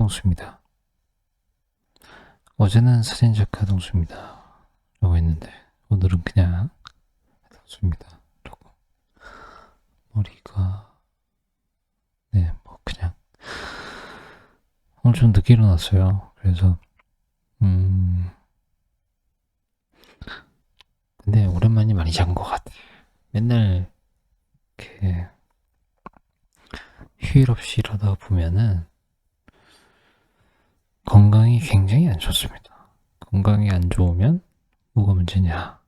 동수입니다. 어제는 사진작가 동수입니다. 라고 했는데 오늘은 그냥 동수입니다. 라고. 머리가 그냥 오늘 좀 늦게 일어났어요. 그래서 근데 오랜만에 많이 잔 것 같아. 맨날 이렇게 휴일 없이 일하다 보면은 건강이 굉장히 안 좋습니다. 건강이 안 좋으면 뭐가 문제냐?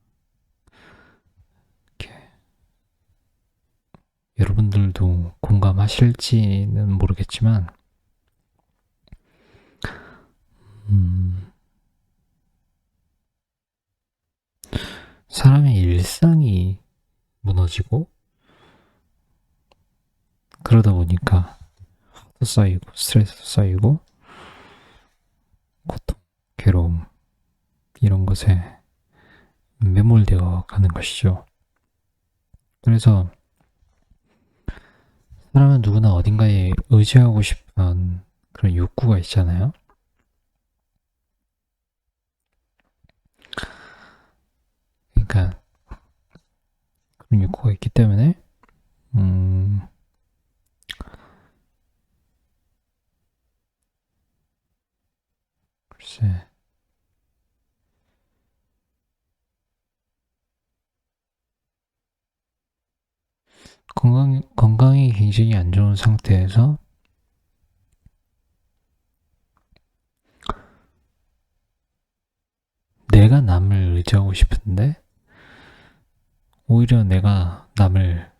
이렇게 여러분들도 공감하실지는 모르겠지만, 사람의 일상이 무너지고 그러다 보니까 화도 쌓이고 스트레스도 쌓이고 고통, 괴로움 이런 것에 매몰되어 가는 것이죠. 그래서 사람은 누구나 어딘가에 의지하고 싶은 그런 욕구가 있잖아요. 그러니까 그런 욕구가 있기 때문에 글쎄 건강이 굉장히 안 좋은 상태에서 내가 남을 의지하고 싶은데 오히려 내가 남을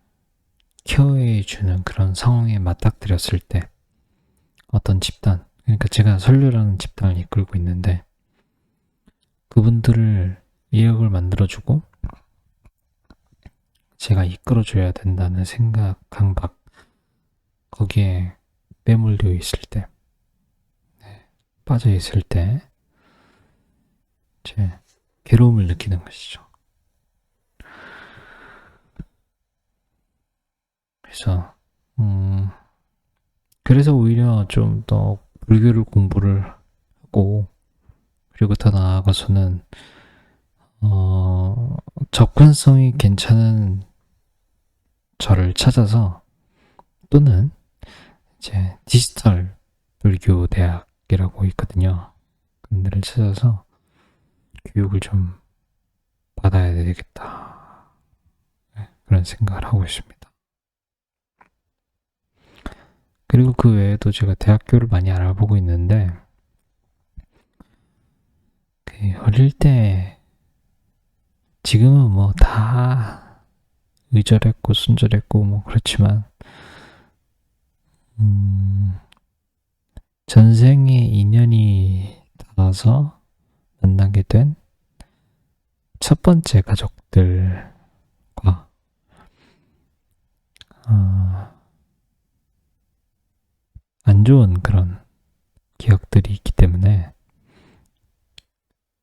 케어해주는 그런 상황에 맞닥뜨렸을 때 어떤 집단, 그러니까 제가 선류라는 집단을 이끌고 있는데 그분들을 이력을 만들어주고 제가 이끌어줘야 된다는 생각, 강박, 거기에 매몰되어 있을 때, 빠져 있을 때, 제 괴로움을 느끼는 것이죠. 그래서, 그래서 오히려 좀 더 불교를 공부를 하고, 그리고 더 나아가서는, 접근성이 괜찮은 저를 찾아서 또는 이제 디지털 불교 대학이라고 있거든요. 그런 데를 찾아서 교육을 좀 받아야 되겠다. 그런 생각을 하고 있습니다. 그리고 그 외에도 제가 대학교를 많이 알아보고 있는데 어릴 때 지금은 뭐 다 의절했고 순절했고 뭐 그렇지만 전생에 인연이 닿아서 만나게 된 첫 번째 가족들과 안 좋은 그런 기억들이 있기 때문에,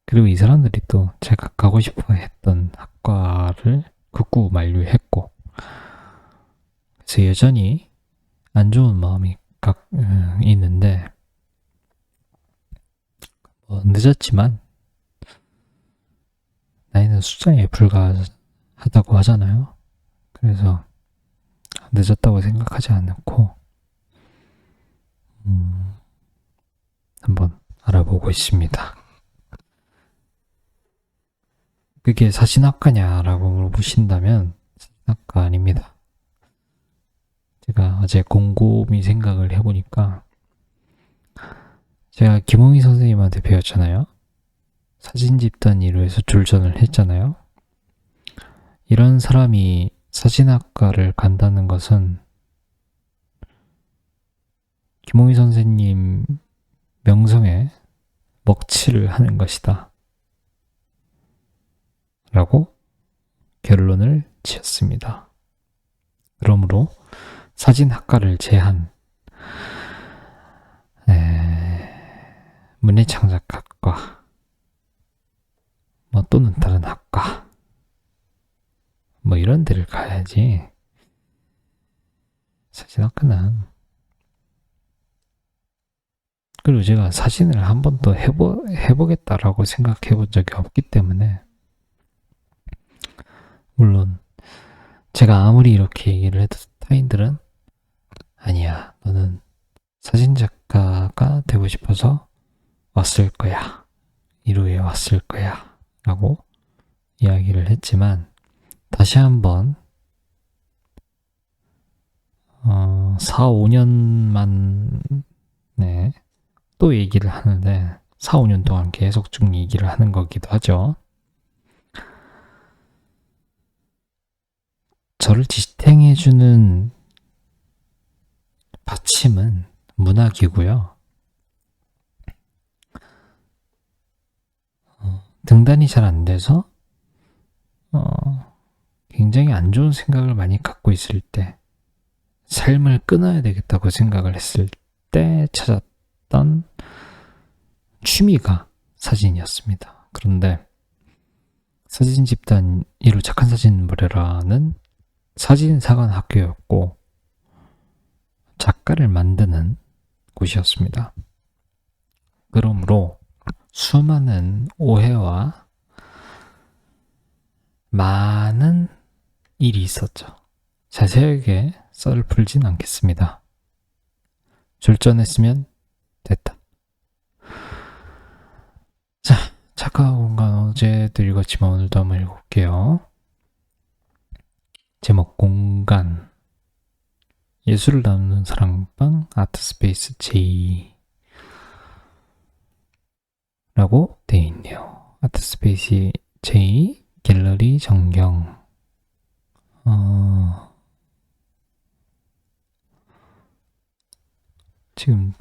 그리고 이 사람들이 또 제가 가고 싶어 했던 학과를 극구 만류했고, 그래서 여전히 안 좋은 마음이 있는데, 늦었지만 나이는 숫자에 불과하다고 하잖아요. 그래서 늦었다고 생각하지 않고 한번 알아보고 있습니다. 그게 사진학과냐라고 물어보신다면 사진학과 아닙니다. 제가 어제 곰곰이 생각을 해보니까 제가 김홍희 선생님한테 배웠잖아요. 사진 집단 이루에서 줄전을 했잖아요. 이런 사람이 사진학과를 간다는 것은 김홍희 선생님 명성에 먹칠을 하는 것이다. 라고 결론을 지었습니다. 그러므로 사진학과를 제한 문예창작학과 또는 다른 학과 이런 데를 가야지. 사진학과는 그리고 제가 사진을 한 번도 해보겠다라고 생각해 본 적이 없기 때문에, 물론 제가 아무리 이렇게 얘기를 해도 타인들은 아니야, 너는 사진작가가 되고 싶어서 왔을 거야, 이루에 왔을 거야 라고 이야기를 했지만, 다시 한번 4, 5년만 또 얘기를 하는데, 4, 5년 동안 계속 쭉 얘기를 하는 거기도 하죠. 저를 지탱해주는 받침은 문학이고요. 등단이 잘 안 돼서 굉장히 안 좋은 생각을 많이 갖고 있을 때, 삶을 끊어야 되겠다고 생각을 했을 때 찾았던 취미가 사진이었습니다. 그런데 사진 집단 1호 착한 사진 무료라는 사진사관 학교였고, 작가를 만드는 곳이었습니다. 그러므로 수많은 오해와 많은 일이 있었죠. 자세하게 썰을 풀진 않겠습니다. 졸전했으면 됐다. 자, 착한 공간 어제도 읽었지만 오늘도 한번 읽어볼게요. 제목 공간, 예술을 나누는 사랑방 아트스페이스 J 라고 되어 있네요. 아트스페이스 J 갤러리 정경. 지금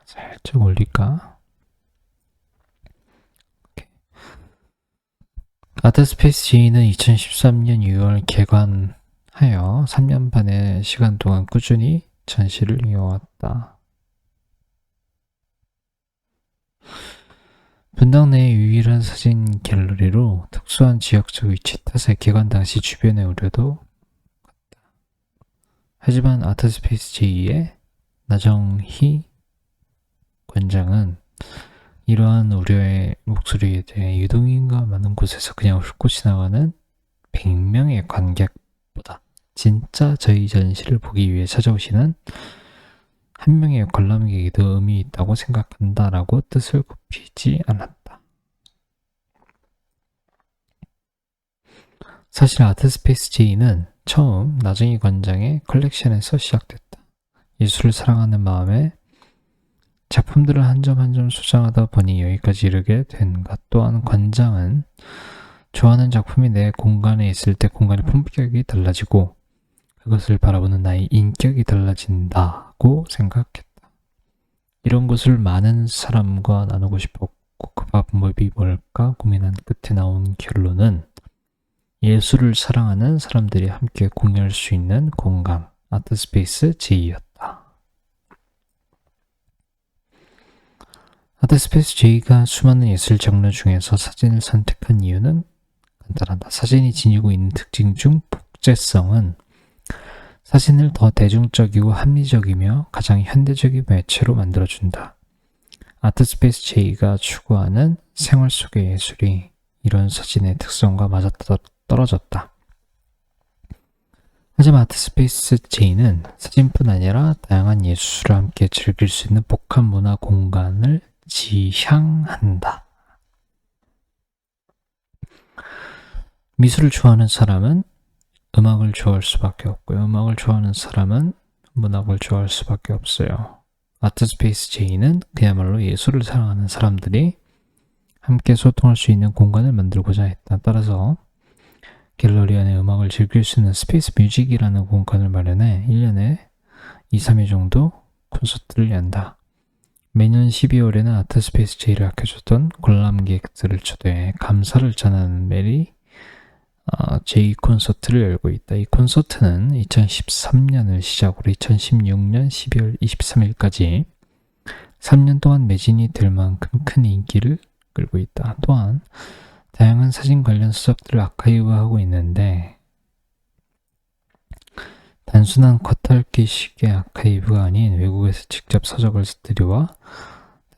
살짝 올릴까? 아트스페이스 J는 2013년 6월 개관하여 3년 반의 시간 동안 꾸준히 전시를 이어왔다. 분당 내 유일한 사진 갤러리로 특수한 지역적 위치 탓에 개관 당시 주변의 우려도 컸다. 하지만 아트스페이스 J의 나정희 관장은 이러한 우려의 목소리에 대해 유동인과 많은 곳에서 그냥 훑고 지나가는 100명의 관객보다 진짜 저희 전시를 보기 위해 찾아오시는 한 명의 관람객이 더 의미 있다고 생각한다라고 뜻을 굽히지 않았다. 사실 아트스페이스 J는 처음 나정희 관장의 컬렉션에서 시작됐다. 예술을 사랑하는 마음에 작품들을 한 점 한 점 소장하다 보니 여기까지 이르게 된 것. 또한 관장은 좋아하는 작품이 내 공간에 있을 때 공간의 품격이 달라지고 그것을 바라보는 나의 인격이 달라진다고 생각했다. 이런 것을 많은 사람과 나누고 싶었고 그 방법이 뭘까 고민한 끝에 나온 결론은 예술을 사랑하는 사람들이 함께 공유할 수 있는 공간, 아트스페이스 J였다. 아트스페이스 J가 수많은 예술 장르 중에서 사진을 선택한 이유는 간단하다. 사진이 지니고 있는 특징 중 복제성은 사진을 더 대중적이고 합리적이며 가장 현대적인 매체로 만들어준다. 아트스페이스 J가 추구하는 생활 속의 예술이 이런 사진의 특성과 맞아떨어졌다. 하지만 아트스페이스 J는 사진뿐 아니라 다양한 예술을 함께 즐길 수 있는 복합 문화 공간을 지향한다. 미술을 좋아하는 사람은 음악을 좋아할 수밖에 없고요. 음악을 좋아하는 사람은 문학을 좋아할 수밖에 없어요. 아트스페이스 J는 그야말로 예술을 사랑하는 사람들이 함께 소통할 수 있는 공간을 만들고자 했다. 따라서 갤러리 안에 음악을 즐길 수 있는 스페이스 뮤직이라는 공간을 마련해 1년에 2, 3회 정도 콘서트를 연다. 매년 12월에는 아트스페이스 J를 아껴줬던 관람객들을 초대해 감사를 전하는 메리 J 콘서트를 열고 있다. 이 콘서트는 2013년을 시작으로 2016년 12월 23일까지 3년 동안 매진이 될 만큼 큰 인기를 끌고 있다. 또한 다양한 사진 관련 수작들을 아카이브하고 있는데 단순한 겉핥기식의 아카이브가 아닌 외국에서 직접 서적을 들여와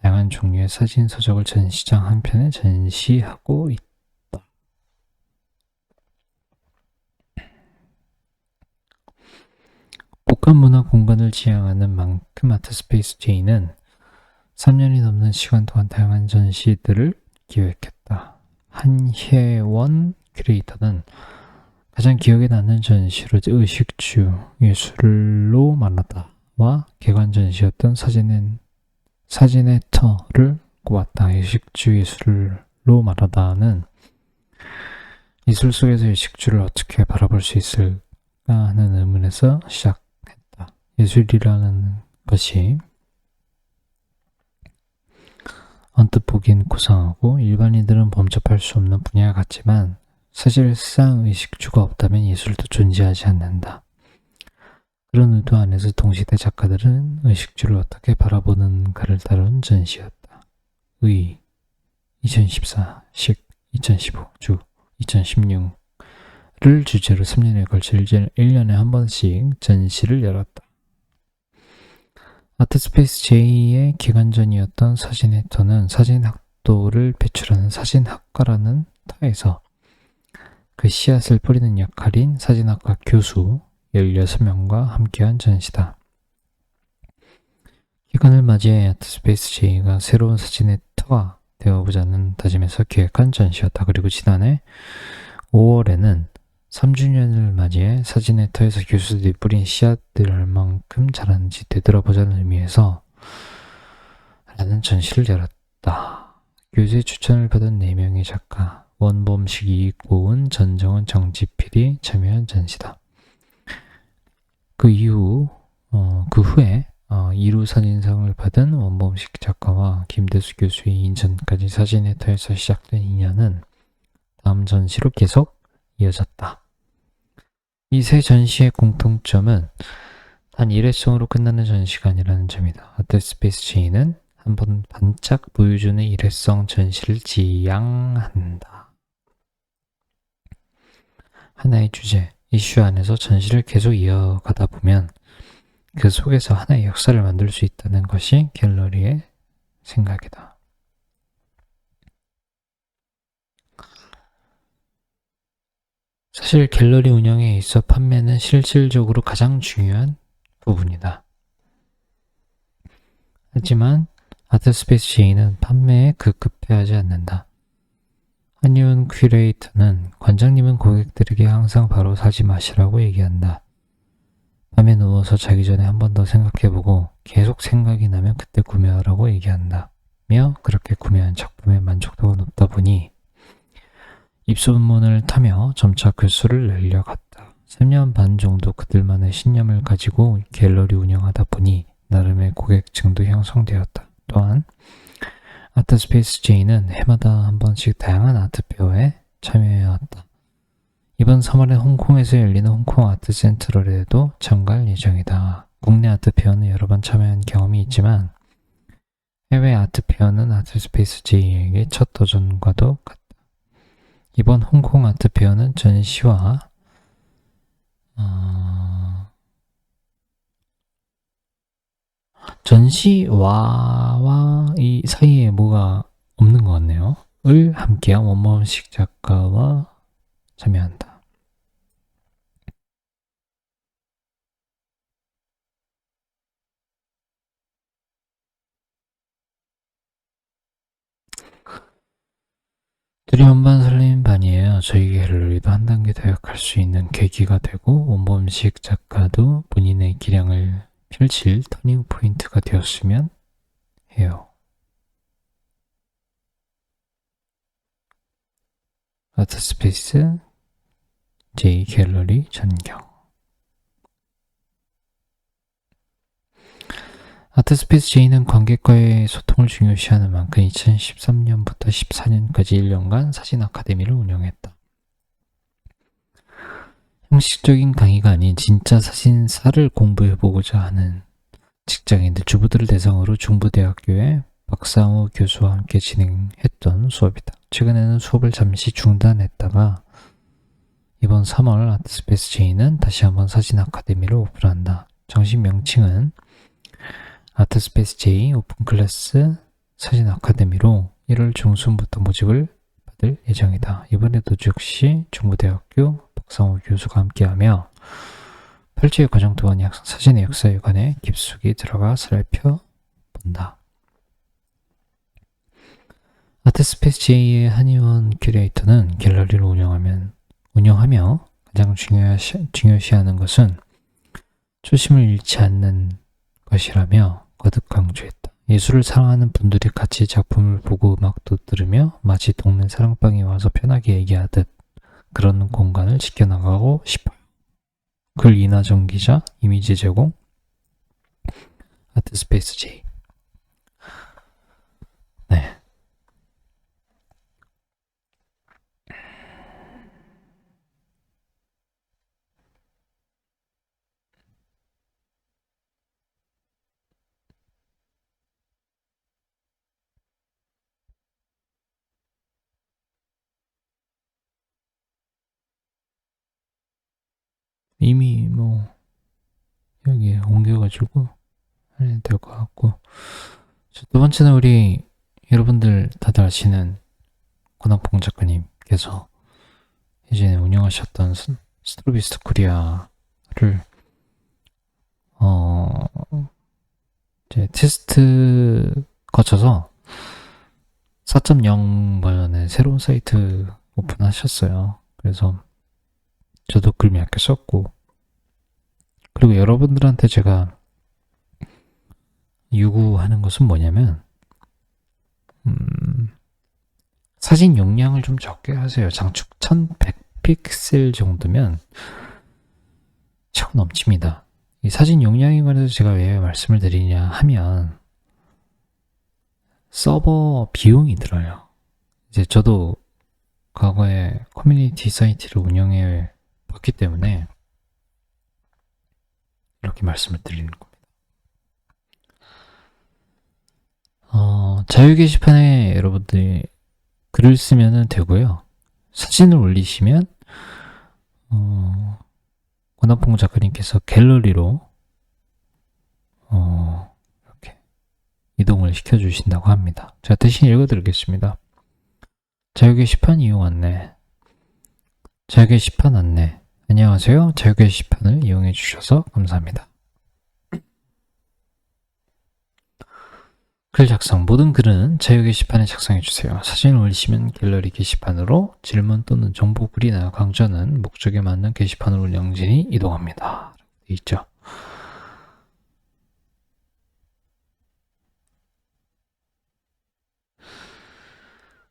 다양한 종류의 사진 서적을 전시장 한편에 전시하고 있다. 복합 문화 공간을 지향하는 만큼 아트스페이스 J는 3년이 넘는 시간 동안 다양한 전시들을 기획했다. 한혜원 큐레이터는 가장 기억에 남는 전시로 의식주 예술로 말하다와 개관 전시였던 사진의 터를 꼽았다. 의식주 예술로 말하다는 예술 속에서 의식주를 어떻게 바라볼 수 있을까 하는 의문에서 시작했다. 예술이라는 것이 언뜻 보기엔 고상하고 일반인들은 범접할 수 없는 분야 같지만 사실상 의식주가 없다면 예술도 존재하지 않는다. 그런 의도 안에서 동시대 작가들은 의식주를 어떻게 바라보는가를 다룬 전시였다. 2014, 2015, 2016를 주제로 3년에 걸쳐 1년에 한 번씩 전시를 열었다. 아트스페이스 J의 기관전이었던 사진의 터는 사진학도를 배출하는 사진학과라는 터에서 그 씨앗을 뿌리는 역할인 사진학과 교수 16명과 함께한 전시다. 기간을 맞이해 아트스페이스 J가 새로운 사진의 터가 되어보자는 다짐에서 기획한 전시였다. 그리고 지난해 5월에는 3주년을 맞이해 사진의 터에서 교수들이 뿌린 씨앗들 얼만큼 자라는지 되돌아보자는 의미에서 라는 전시를 열었다. 교수의 추천을 받은 4명의 작가 원범식, 이고은, 전정은, 정지필이 참여한 전시다. 그 후에 2루 사진상을 받은 원범식 작가와 김대수 교수의 인전까지 사진의 터에서 시작된 인연은 다음 전시로 계속 이어졌다. 이 세 전시의 공통점은 단 일회성으로 끝나는 전시가 아니라는 점이다. 아트스페이스 J는 한번 반짝 보여주는 일회성 전시를 지향한다. 하나의 주제, 이슈 안에서 전시를 계속 이어가다 보면 그 속에서 하나의 역사를 만들 수 있다는 것이 갤러리의 생각이다. 사실 갤러리 운영에 있어 판매는 실질적으로 가장 중요한 부분이다. 하지만 아트스페이스 J는 판매에 급급해하지 않는다. 한유은 큐레이터는 관장님은 고객들에게 항상 바로 사지 마시라고 얘기한다. 밤에 누워서 자기 전에 한 번 더 생각해보고 계속 생각이 나면 그때 구매하라고 얘기한다. 며 그렇게 구매한 작품의 만족도가 높다 보니 입소문을 타며 점차 글수를 늘려갔다. 3년 반 정도 그들만의 신념을 가지고 갤러리 운영하다 보니 나름의 고객층도 형성되었다. 또한 아트스페이스 J는 해마다 한 번씩 다양한 아트페어에 참여해왔다. 이번 3월에 홍콩에서 열리는 홍콩 아트 센트럴에도 참가할 예정이다. 국내 아트페어는 여러 번 참여한 경험이 있지만 해외 아트페어는 아트스페이스 J에게 첫 도전과도 같다. 이번 홍콩 아트페어는 전시와 이 사이에 뭐가 없는 것 같네요. 을 함께한 원범식 작가와 참여한다. 두려운 반 설레는 반이에요. 저희 갤러리도 한 단계 도약할 수 있는 계기가 되고 원범식 작가도 본인의 기량을 펼칠 터닝 포인트가 되었으면 해요. 아트스페이스 J 갤러리 전경. 아트스페이스 J는 관객과의 소통을 중요시하는 만큼 2013년부터 14년까지 1년간 사진 아카데미를 운영했다. 형식적인 강의가 아닌 진짜 사진사를 공부해보고자 하는 직장인들, 주부들을 대상으로 중부대학교의 박상우 교수와 함께 진행했던 수업이다. 최근에는 수업을 잠시 중단했다가 이번 3월 아트스페이스 J는 다시 한번 사진 아카데미를 오픈한다. 정식 명칭은 아트스페이스 J 오픈 클래스 사진 아카데미로 1월 중순부터 모집을 받을 예정이다. 이번에도 즉시 중부대학교 박상호 교수가 함께하며 별지의 과정 또한 사진의 역사에 관해 깊숙이 들어가 살펴본다. 아트스페이스 J의 한의원 큐레이터는 갤러리를 운영하며 가장 중요시하는 것은 초심을 잃지 않는 것이라며 거듭 강조했다. 예술을 사랑하는 분들이 같이 작품을 보고 음악도 들으며 마치 동네 사랑방에 와서 편하게 얘기하듯 그런 공간을 지켜나가고 싶어요. 글 이나정 기자, 이미지 제공, 아트스페이스 J. 네. 이미 뭐 여기에 옮겨가지고 해야 될 것 같고, 두 번째는 우리 여러분들 다들 아시는 권학봉 작가님께서 예전에 운영하셨던 스트로비스트 코리아를 이제 테스트 거쳐서 4.0 버전의 새로운 사이트 오픈하셨어요. 그래서 저도 글 몇 개 썼고, 그리고 여러분들한테 제가 요구하는 것은 뭐냐면 사진 용량을 좀 적게 하세요. 장축 1100픽셀 정도면 차고 넘칩니다. 이 사진 용량에 관해서 제가 왜 말씀을 드리냐 하면 서버 비용이 들어요. 이제 저도 과거에 커뮤니티 사이트를 운영해 봤기 때문에 이렇게 말씀을 드리는 겁니다. 자유 게시판에 여러분들이 글을 쓰면 되고요. 사진을 올리시면 권한봉 작가님께서 갤러리로 이렇게 이동을 시켜주신다고 합니다. 제가 대신 읽어드리겠습니다. 자유 게시판 이용 안내. 자유 게시판 안내. 안녕하세요. 자유 게시판을 이용해 주셔서 감사합니다. 글 작성. 모든 글은 자유 게시판에 작성해 주세요. 사진을 올리시면 갤러리 게시판으로, 질문 또는 정보 글이나 강좌는 목적에 맞는 게시판으로 운영진이 이동합니다. 되어 있죠.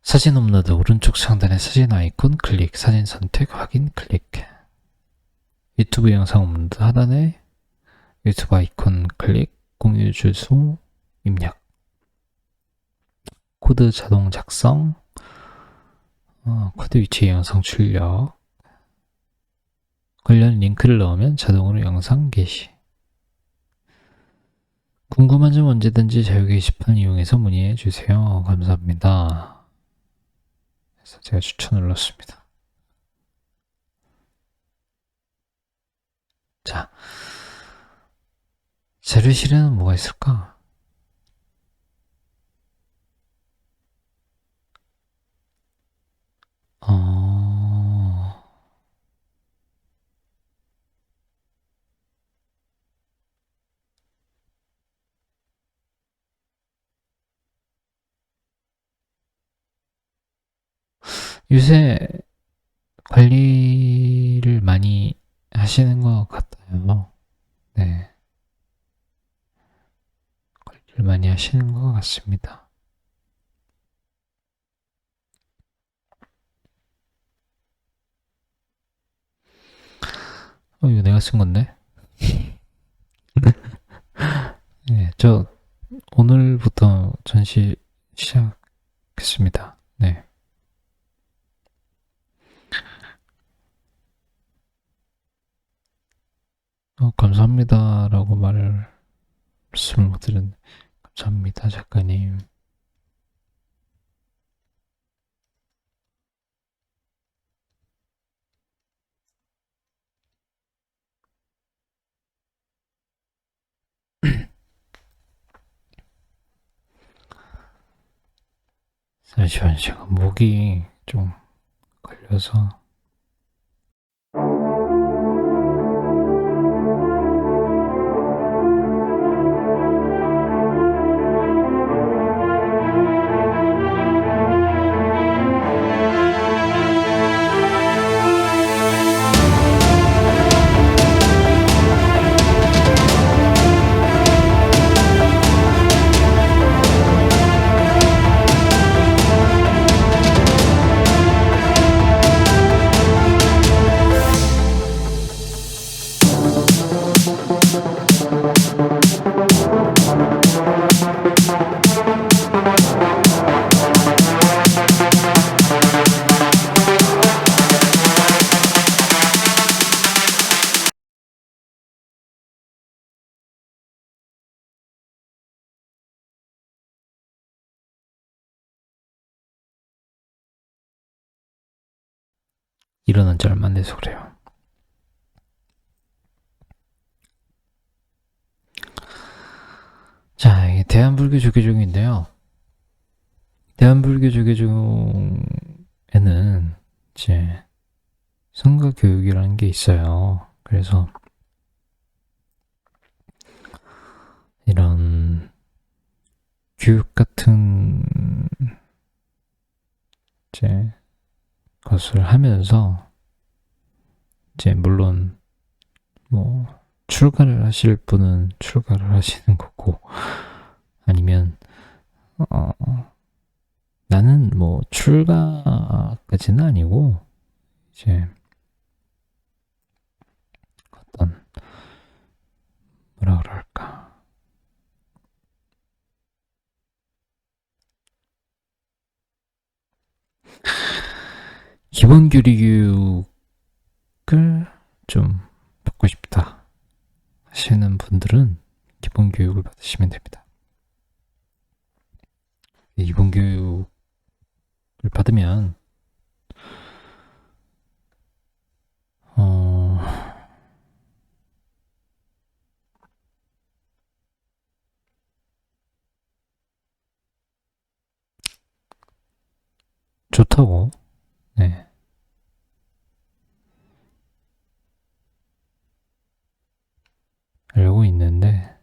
사진 업로드. 오른쪽 상단의 사진 아이콘 클릭, 사진 선택, 확인 클릭. 유튜브 영상 업로드 하단에 유튜브 아이콘 클릭, 공유 주소 입력. 코드 자동 작성, 코드 위치 영상 출력, 관련 링크를 넣으면 자동으로 영상 게시. 궁금한 점 언제든지 자유 게시판 이용해서 문의해 주세요. 감사합니다. 그래서 제가 추천을 넣었습니다. 자, 자료실에는 뭐가 있을까? 요새 관리를 많이 하시는 것 같아요. 네. 관리를 많이 하시는 것 같습니다. 이거 내가 쓴 건데? 네, 저 오늘부터 전시 시작했습니다. 네. 감사합니다라고 말씀을 못 드렸는데, 감사합니다, 작가님. 잠시만요. 제가 목이 좀 걸려서. 일어난 지 얼마 안 돼서 그래요. 자, 이게 대한불교 조계종인데요. 대한불교 조계종에는 이제 성가교육이라는 게 있어요. 그래서 이런 교육 같은 이제 것을 하면서 이제 물론 뭐 출가를 하실 분은 출가를 하시는 거고, 아니면 나는 뭐 출가까지는 아니고 이제 어떤 뭐라 그럴까, 기본 교리 교육을 좀 받고 싶다 하시는 분들은 기본 교육을 받으시면 됩니다. 기본 교육을 받으면 좋다고, 네, 알고 있는데,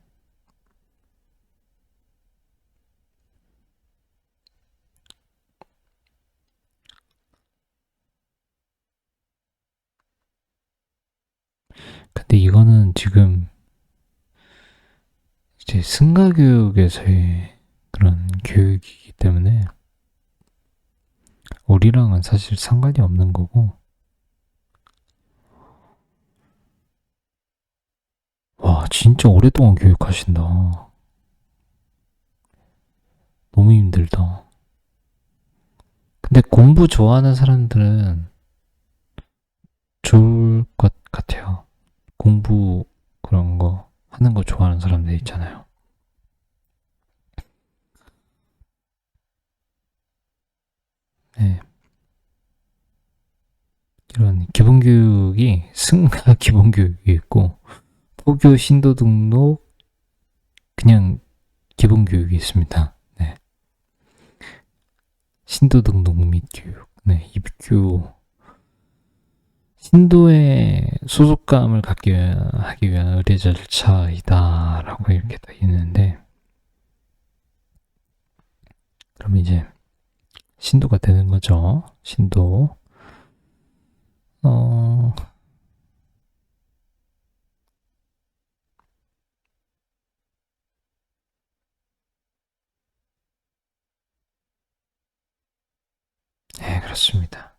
근데 이거는 지금 이제 승가교육에서의 그런 교육이기 때문에 우리랑은 사실 상관이 없는 거고, 와, 진짜 오랫동안 교육하신다. 너무 힘들다. 근데 공부 좋아하는 사람들은 좋을 것 같아요. 공부 그런 거 하는 거 좋아하는 사람들 있잖아요. 네. 이런 기본교육이 승가 기본교육이 있고, 포교 신도 등록 그냥 기본교육이 있습니다. 네. 신도 등록 및 교육, 네, 입교, 신도의 소속감을 갖기 하기 위한 의례 절차이다라고 이렇게 돼 있는데, 그럼 이제 신도가 되는 거죠. 신도. 네, 그렇습니다.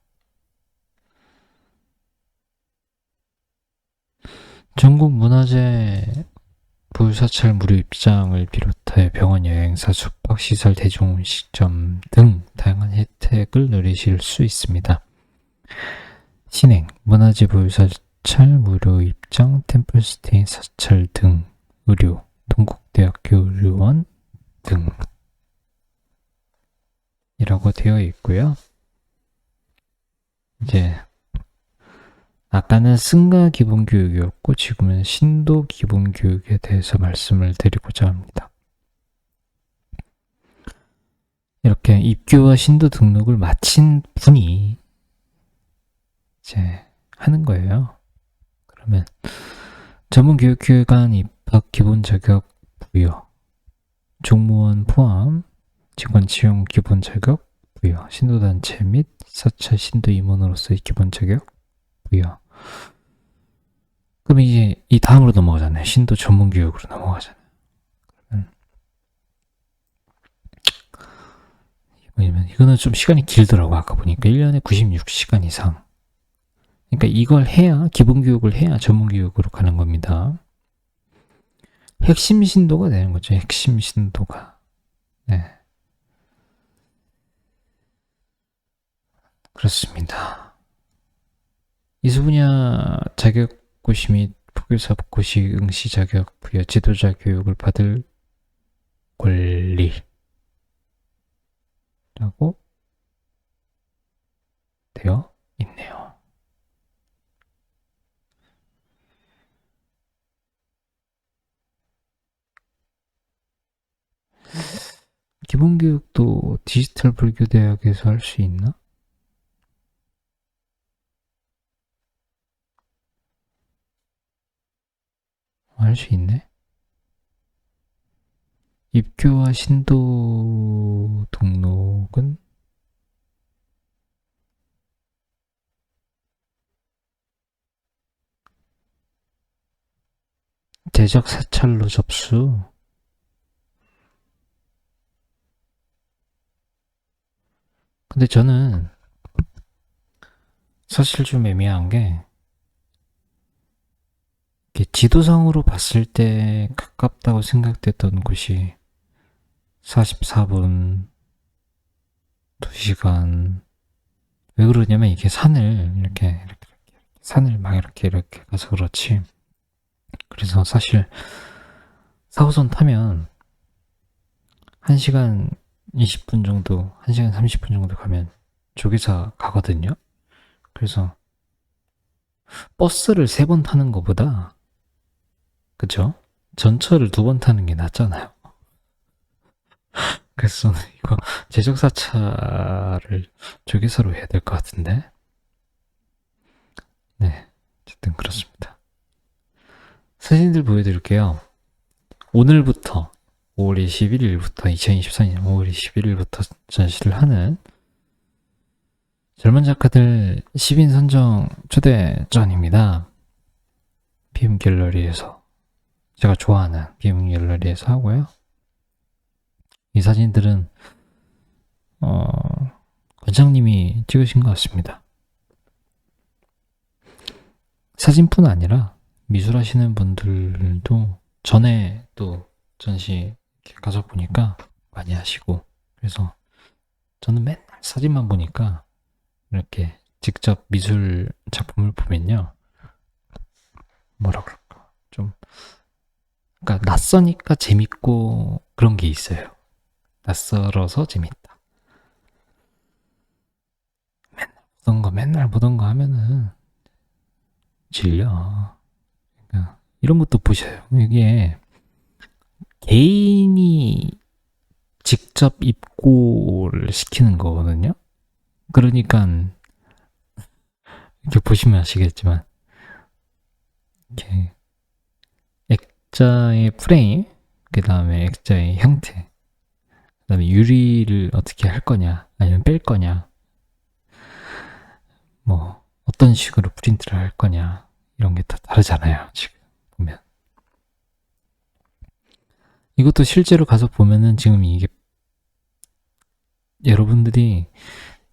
전국문화재 불사찰 무료 입장을 비롯해 병원 여행사, 숙박시설, 대중음식점 등 다양한 혜택을 누리실 수 있습니다. 신행, 문화재 불사찰 무료 입장, 템플스테이 사찰 등 의료, 동국대학교 의료원 등 이라고 되어 있고요. 이제 아까는 승가 기본교육이었고 지금은 신도 기본교육에 대해서 말씀을 드리고자 합니다. 이렇게 입교와 신도 등록을 마친 분이 이제 하는 거예요. 그러면 전문교육기관 입학 기본 자격 부여, 종무원 포함 직원 채용 기본 자격 부여, 신도단체 및 4차 신도 임원으로서의 기본 자격 부여. 그럼 이제 이 다음으로 넘어가잖아요. 신도 전문교육으로 넘어가잖아요. 왜냐면 이거는 좀 시간이 길더라고. 아까 보니까 1년에 96시간 이상. 그러니까 이걸 해야, 기본교육을 해야 전문교육으로 가는 겁니다. 핵심 신도가 되는 거죠. 핵심 신도가. 네. 그렇습니다. 이수 분야 자격고시 및 포교사고시 응시 자격 부여 지도자 교육을 받을 권리라고 되어 있네요. 기본교육도 디지털 불교대학에서 할 수 있나? 할 수 있네. 입교와 신도 등록은 제적 사찰로 접수. 근데 저는 사실 좀 애매한 게 지도상으로 봤을 때 가깝다고 생각됐던 곳이 44분, 2시간. 왜 그러냐면 이게 산을 이렇게 산을 막 이렇게 가서 그렇지. 그래서 사실 4호선 타면 1시간 20분 정도, 1시간 30분 정도 가면 조계사 가거든요. 그래서 버스를 3번 타는 것보다, 그쵸? 전철을 2번 타는 게 낫잖아요. 그래서 저는 이거 제적사차를 조계사로 해야 될 것 같은데. 네, 어쨌든 그렇습니다. 사진들 보여드릴게요. 오늘부터 5월 21일부터 2024년 5월 21일부터 전시를 하는 젊은 작가들 10인 선정 초대전입니다. 비움 갤러리에서, 제가 좋아하는 비움 갤러리에서 하고요. 이 사진들은 관장님이 찍으신 것 같습니다. 사진뿐 아니라 미술하시는 분들도 전에 또 전시 가서 보니까 많이 하시고, 그래서 저는 맨날 사진만 보니까 이렇게 직접 미술 작품을 보면요, 뭐라 그럴까, 좀, 그러니까 낯서니까 재밌고 그런 게 있어요. 낯설어서 재밌다. 맨날 보던 거 하면은 질려. 그러니까 이런 것도 보셔요. 이게 개인이 직접 입고를 시키는 거거든요. 그러니까 이렇게 보시면 아시겠지만, 이렇게 액자의 프레임, 그 다음에 액자의 형태, 그 다음에 유리를 어떻게 할 거냐, 아니면 뺄 거냐, 뭐 어떤 식으로 프린트를 할 거냐, 이런 게 다 다르잖아요. 지금 보면 이것도 실제로 가서 보면은 지금 이게 여러분들이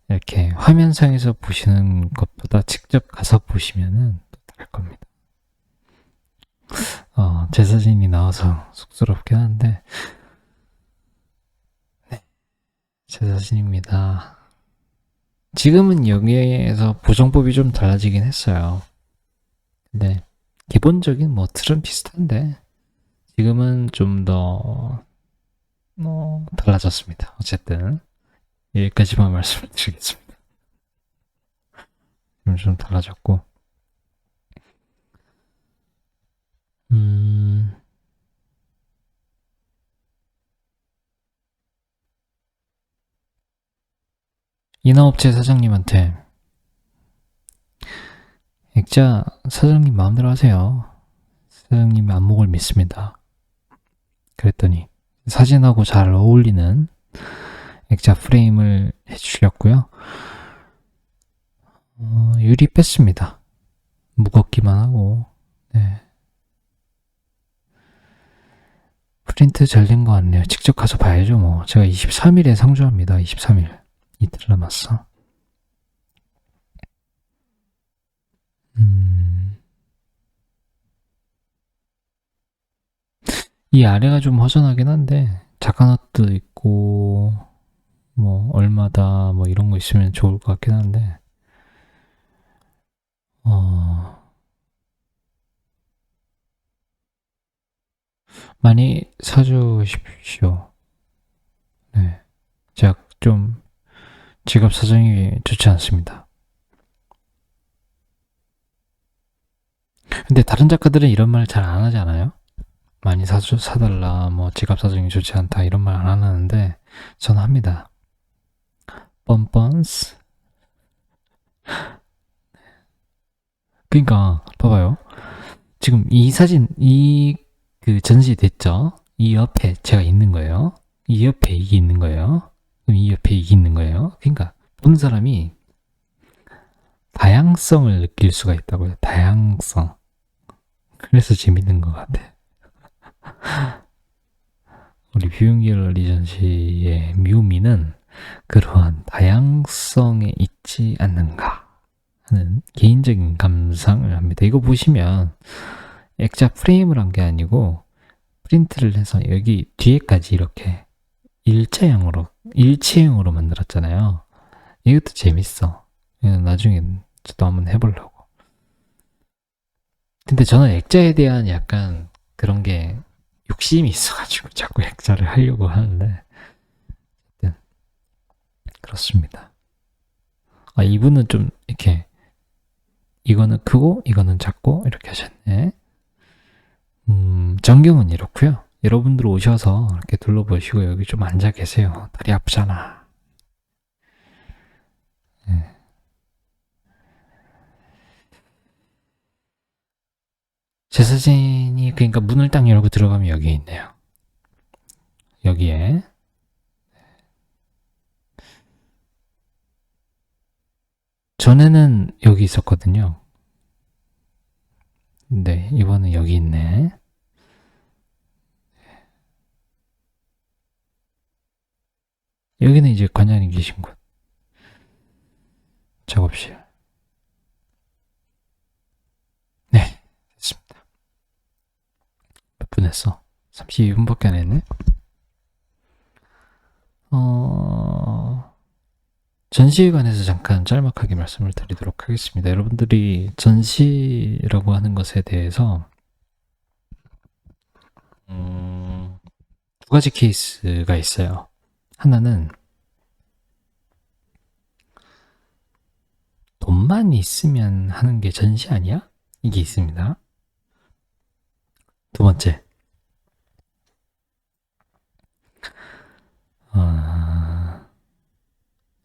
이렇게 화면상에서 보시는 것보다 직접 가서 보시면은 또 다를 겁니다. 제 사진이 나와서 쑥스럽긴 한데, 네, 제 사진입니다. 지금은 여기에서 보정법이 좀 달라지긴 했어요. 근데 기본적인 뭐 틀은 비슷한데 지금은 좀 더 달라졌습니다. 어쨌든 여기까지만 말씀을 드리겠습니다. 좀 달라졌고, 음, 인화업체 사장님한테 액자 사장님 마음대로 하세요. 사장님의 안목을 믿습니다. 그랬더니 사진하고 잘 어울리는 액자 프레임을 해주셨고요. 유리 뺐습니다. 무겁기만 하고. 네. 프린트 잘 된 것 같네요. 직접 가서 봐야죠 뭐. 제가 23일에 상주합니다. 23일. 이틀 남았어. 이 아래가 좀 허전하긴 한데 작가노트 있고 뭐 얼마다 뭐 이런 거 있으면 좋을 것 같긴 한데 많이 사주십시오. 네. 제가 좀 지갑 사정이 좋지 않습니다. 근데 다른 작가들은 이런 말 잘 안 하지 않아요? 많이 사달라, 뭐 지갑 사정이 좋지 않다 이런 말 안 하는데 저는 합니다. 뻔뻔스. 그러니까 봐봐요. 지금 이 사진 그 전시 됐죠? 이 옆에 제가 있는 거예요. 이 옆에 이게 있는 거예요. 그럼 이 옆에 이게 있는 거예요. 그러니까 보는 사람이 다양성을 느낄 수가 있다고요. 다양성. 그래서 재밌는 것 같아. 우리 뷰잉 갤러리 전시의 묘미는 그러한 다양성에 있지 않는가 하는 개인적인 감상을 합니다. 이거 보시면 액자 프레임을 한 게 아니고 프린트를 해서 여기 뒤에까지 이렇게 일체형으로 만들었잖아요. 이것도 재밌어. 나중에 저도 한번 해보려고. 근데 저는 액자에 대한 약간 그런 게 욕심이 있어가지고 자꾸 액자를 하려고 하는데 그렇습니다. 이분은 좀 이렇게 이거는 크고 이거는 작고 이렇게 하셨네. 전경은 이렇고요. 여러분들 오셔서 이렇게 둘러보시고 여기 좀 앉아 계세요. 다리 아프잖아. 네. 제 사진이 그러니까 문을 딱 열고 들어가면 여기 있네요. 여기에 전에는 여기 있었거든요. 네, 이번은 여기 있네. 여기는 이제 관장님 계신 곳. 작업실. 네, 됐습니다. 몇 분 했어? 32분밖에 안 했네? 전시에 관해서 잠깐 짤막하게 말씀을 드리도록 하겠습니다. 여러분들이 전시라고 하는 것에 대해서 두 가지 케이스가 있어요. 하나는 돈만 있으면 하는 게 전시 아니야? 이게 있습니다. 두 번째,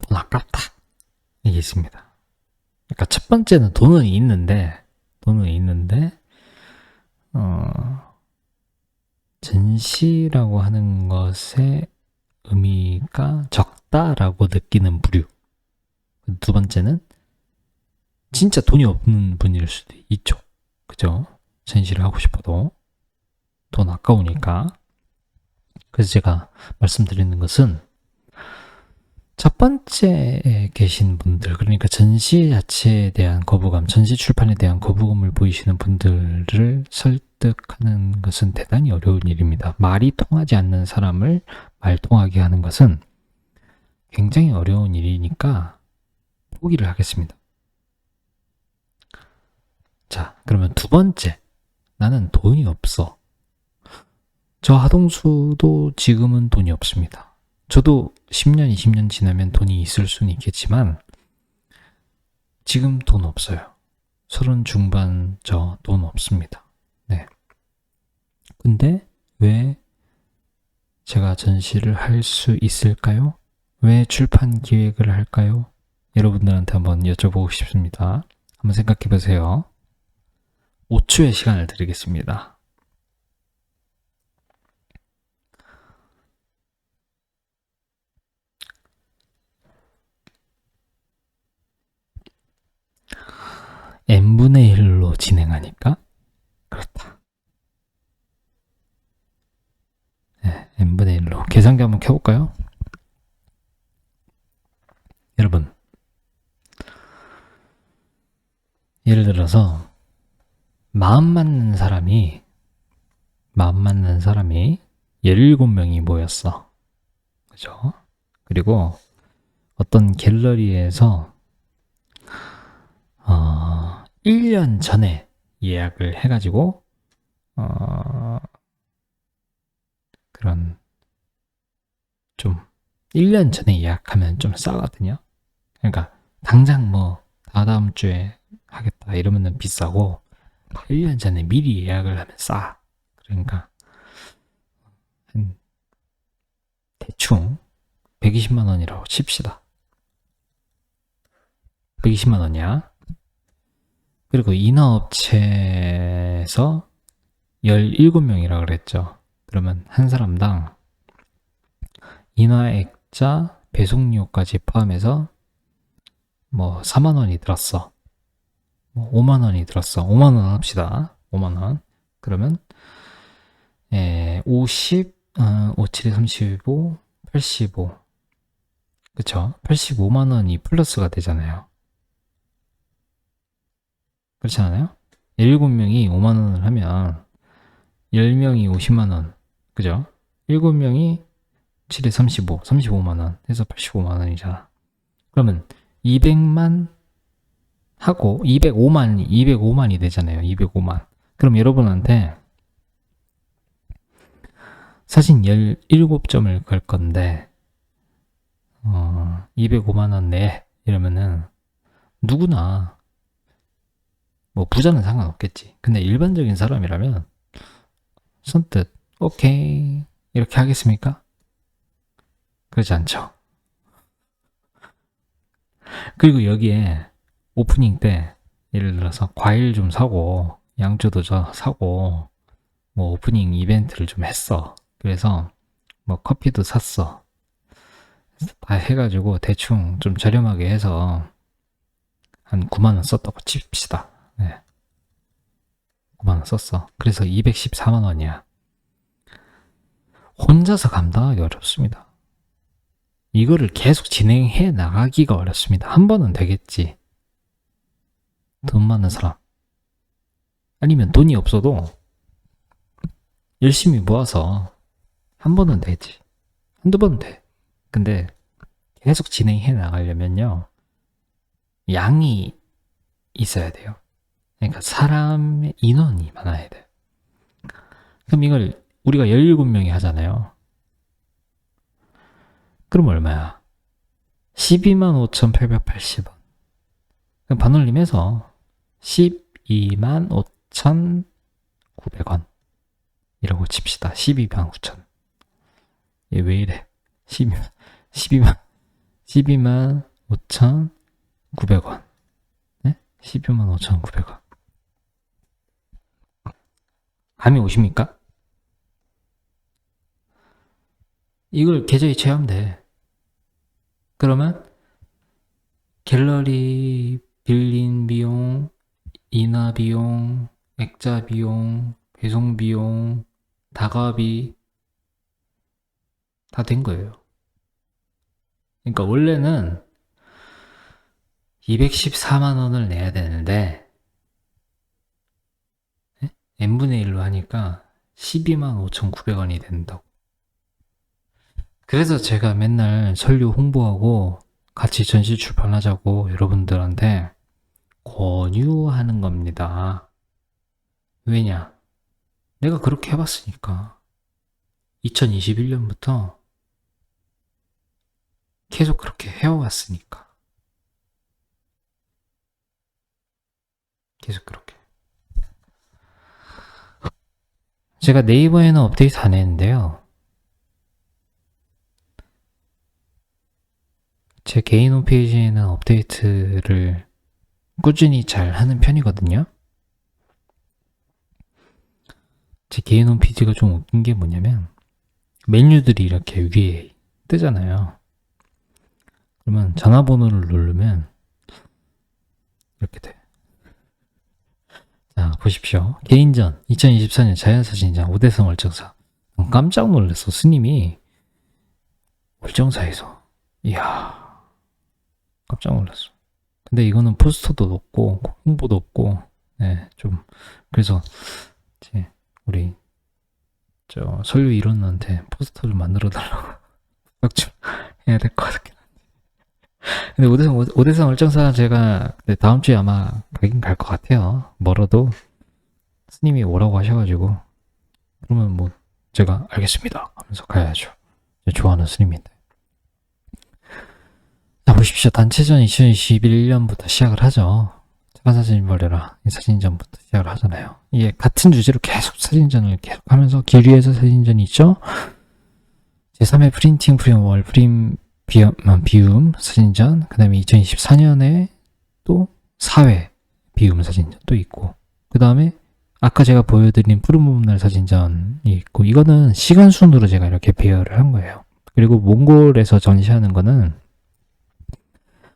돈 아깝다. 이게 있습니다. 그러니까 첫 번째는 돈은 있는데, 전시라고 하는 것의 의미가 적다라고 느끼는 부류. 두 번째는 진짜 돈이 없는 분일 수도 있죠. 그죠? 전시를 하고 싶어도 돈 아까우니까. 그래서 제가 말씀드리는 것은 첫 번째에 계신 분들, 그러니까 전시 자체에 대한 거부감, 전시 출판에 대한 거부감을 보이시는 분들을 설득하는 것은 대단히 어려운 일입니다. 말이 통하지 않는 사람을 말 통하게 하는 것은 굉장히 어려운 일이니까 포기를 하겠습니다. 자, 그러면 두 번째, 나는 돈이 없어. 저 하동수도 지금은 돈이 없습니다. 저도 10년, 20년 지나면 돈이 있을 수는 있겠지만 지금 돈 없어요. 30 중반 저 돈 없습니다. 네. 근데 왜 제가 전시를 할 수 있을까요? 왜 출판 기획을 할까요? 여러분들한테 한번 여쭤보고 싶습니다. 한번 생각해 보세요. 5초의 시간을 드리겠습니다. n분의 1로 진행하니까 그렇다. 네, n분의 1로. 계산기 한번 켜볼까요? 여러분, 예를 들어서 마음 맞는 사람이 17명이 모였어. 그죠? 그리고 어떤 갤러리에서 1년 전에 예약을 해가지고 그런 좀 1년 전에 예약하면 좀 싸거든요. 그러니까 당장 뭐 다다음 주에 하겠다 이러면은 비싸고 1년 전에 미리 예약을 하면 싸. 그러니까 한 대충 120만 원이라고 칩시다. 120만 원이야. 그리고 인하업체에서 17명이라 그랬죠. 그러면 한 사람당 인하액자, 배송료까지 포함해서 뭐 4만 원이 들었어. 뭐 5만 원이 들었어. 5만 원 합시다. 5만 원. 그러면 50, 57에 35, 85. 그쵸? 85만 원이 플러스가 되잖아요. 그렇지 않아요? 7명이 5만 원을 하면 10명이 50만 원. 그죠? 7명이 7에 35, 35만 원 해서 85만 원이잖아. 그러면 200만 하고 205만이 되잖아요. 205만. 그럼 여러분한테 사진 17점을 걸 건데 205만 원 내. 이러면은 누구나 뭐 부자는 상관없겠지. 근데 일반적인 사람이라면 선뜻 오케이 이렇게 하겠습니까? 그렇지 않죠. 그리고 여기에 오프닝 때 예를 들어서 과일 좀 사고 양주도 사고 뭐 오프닝 이벤트를 좀 했어. 그래서 뭐 커피도 샀어. 다 해가지고 대충 좀 저렴하게 해서 한 9만 원 썼다고 칩시다. 네. 9만 원 썼어. 그래서 214만 원이야. 혼자서 감당하기 어렵습니다. 이거를 계속 진행해 나가기가 어렵습니다. 한 번은 되겠지. 돈 많은 사람. 아니면 돈이 없어도 열심히 모아서 한 번은 되지. 한두 번은 돼. 근데 계속 진행해 나가려면요. 양이 있어야 돼요. 그러니까 사람의 인원이 많아야 돼. 그럼 이걸 우리가 17명이 하잖아요. 그럼 얼마야? 12만 5,880원. 그럼 반올림해서 12만 5,900원. 이라고 칩시다. 12만 9천. 얘 왜 이래? 12만 5,900원. 네? 12만 5,900원. 감이 오십니까? 이걸 계좌에 채우면 돼. 그러면 갤러리 빌린 비용, 인하 비용, 액자 비용, 배송 비용, 다가비 다 된 거예요. 그러니까 원래는 214만 원을 내야 되는데 n분의 1로 하니까 12만 5,900원이 된다고. 그래서 제가 맨날 설교 홍보하고 같이 전시 출판하자고 여러분들한테 권유하는 겁니다. 왜냐? 내가 그렇게 해봤으니까. 2021년부터 계속 그렇게 해왔으니까. 계속 그렇게. 제가 네이버에는 업데이트 안 했는데요. 제 개인 홈페이지에는 업데이트를 꾸준히 잘 하는 편이거든요. 제 개인 홈페이지가 좀 웃긴 게 뭐냐면 메뉴들이 이렇게 위에 뜨잖아요. 그러면 전화번호를 누르면 이렇게 돼. 자, 보십시오. 개인전 2024년 자연사진전 오대성 월정사. 깜짝 놀랐어. 스님이 월정사에서. 이야, 깜짝 놀랐어. 근데 이거는 포스터도 없고 홍보도 없고, 네, 좀 그래서 이제 우리 저 설유 일원한테 포스터 좀 만들어 달라고 부탁 좀 해야 될 것 같긴 한데. 근데 오대성 월정사 제가 다음 주에 아마 가긴 갈 것 같아요. 멀어도 스님이 오라고 하셔가지고 그러면 뭐 제가 알겠습니다 하면서 가야죠. 좋아하는 스님인데. 자, 보십시오. 단체전 2021년부터 시작을 하죠. 착한 사진 버려라. 이 사진전부터 시작을 하잖아요. 이게 같은 주제로 계속 사진전을 계속 하면서 길 위에서 사진전이 있죠. 제3회 프린팅 프리월 비움 사진전. 그 다음에 2024년에 또 4회 비움 사진전 또 있고, 그 다음에 아까 제가 보여드린 푸른 봄날 사진전이 있고, 이거는 시간 순으로 제가 이렇게 배열을 한 거예요. 그리고 몽골에서 전시하는 거는